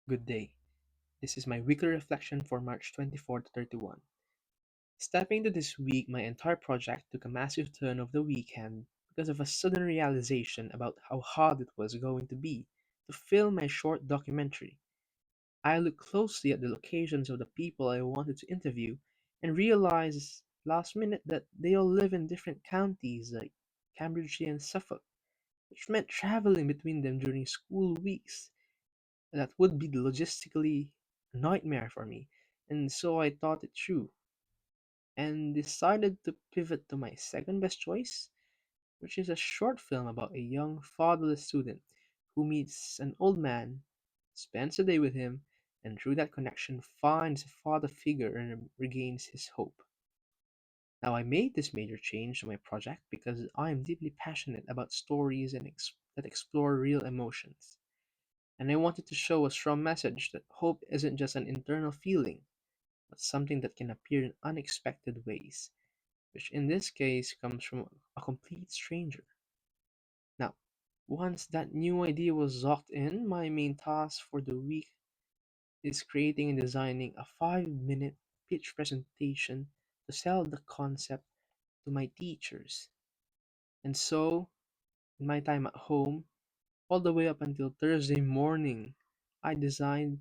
Good day. This is my weekly reflection for March 24 to 31. Stepping into this week, my entire project took a massive turn over the weekend because of a sudden realization about how hard it was going to be to film my short documentary. I looked closely at the locations of the people I wanted to interview and realized last minute that they all live in different counties like Cambridgeshire and Suffolk, which meant traveling between them during school weeks that would be logistically a nightmare for me. And so I thought it through and decided to pivot to my second best choice, which is a short film about a young fatherless student who meets an old man, spends a day with him, and through that connection finds a father figure and regains his hope. Now, I made this major change to my project because I am deeply passionate about stories that explore real emotions. And I wanted to show a strong message that hope isn't just an internal feeling, but something that can appear in unexpected ways, which in this case comes from a complete stranger. Now, once that new idea was locked in, my main task for the week is creating and designing a 5-minute pitch presentation to sell the concept to my teachers. And so, in my time at home, all the way up until Thursday morning, I designed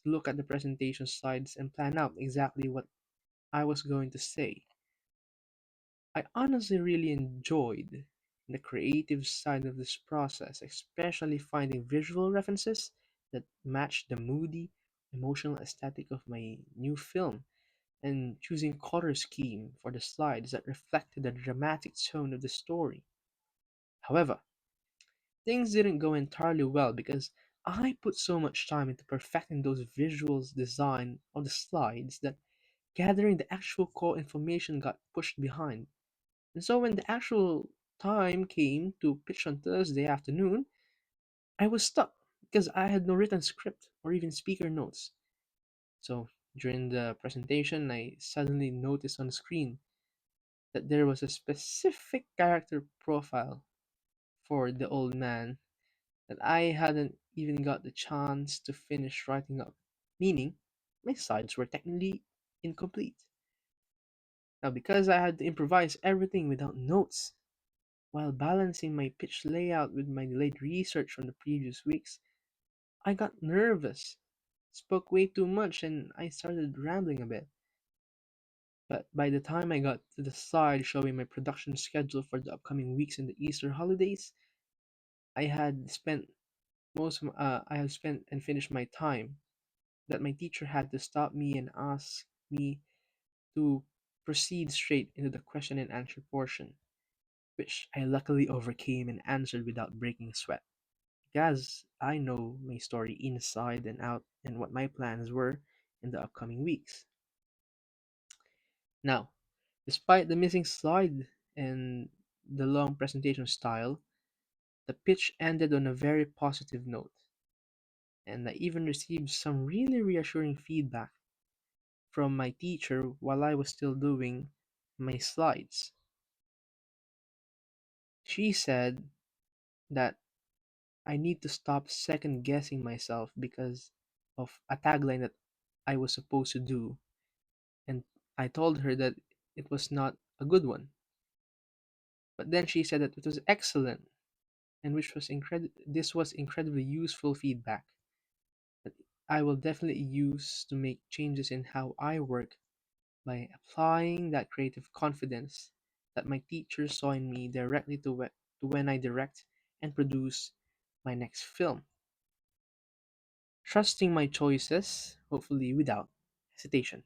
to look at the presentation slides and plan out exactly what I was going to say. I honestly really enjoyed the creative side of this process, especially finding visual references that match the moody, emotional aesthetic of my new film and choosing color scheme for the slides that reflected the dramatic tone of the story. However, things didn't go entirely well because I put so much time into perfecting those visuals design of the slides that gathering the actual core information got pushed behind. And so when the actual time came to pitch on Thursday afternoon, I was stuck because I had no written script or even speaker notes. So during the presentation, I suddenly noticed on the screen that there was a specific character profile for the old man that I hadn't even got the chance to finish writing up, meaning my slides were technically incomplete. Now, because I had to improvise everything without notes, while balancing my pitch layout with my delayed research from the previous weeks, I got nervous, spoke way too much, and I started rambling a bit. But by the time I got to the slide showing my production schedule for the upcoming weeks and the Easter holidays, I had spent I had spent and finished my time that my teacher had to stop me and ask me to proceed straight into the question and answer portion, which I luckily overcame and answered without breaking a sweat. Because I know my story inside and out and what my plans were in the upcoming weeks. Now, despite the missing slide and the long presentation style, the pitch ended on a very positive note, and I even received some really reassuring feedback from my teacher while I was still doing my slides. She said that I need to stop second guessing myself because of a tagline that I was supposed to do, and I told her that it was not a good one. But then she said that it was excellent, and this was incredibly useful feedback that I will definitely use to make changes in how I work by applying that creative confidence that my teacher saw in me directly to when I direct and produce my next film. Trusting my choices, hopefully without hesitation.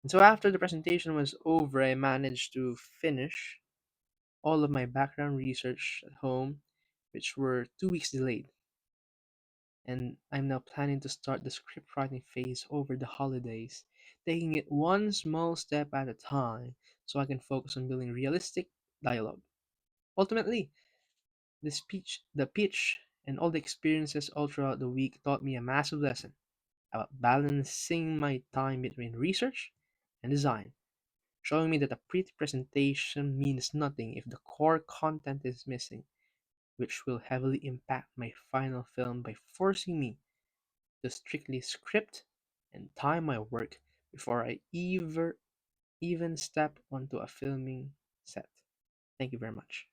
And so after the presentation was over, I managed to finish all of my background research at home, which were 2 weeks delayed. And I'm now planning to start the script writing phase over the holidays, taking it one small step at a time so I can focus on building realistic dialogue. Ultimately, the pitch, and all the experiences all throughout the week taught me a massive lesson about balancing my time between research and design, showing me that a pretty presentation means nothing if the core content is missing, which will heavily impact my final film by forcing me to strictly script and time my work before I even step onto a filming set. Thank you very much.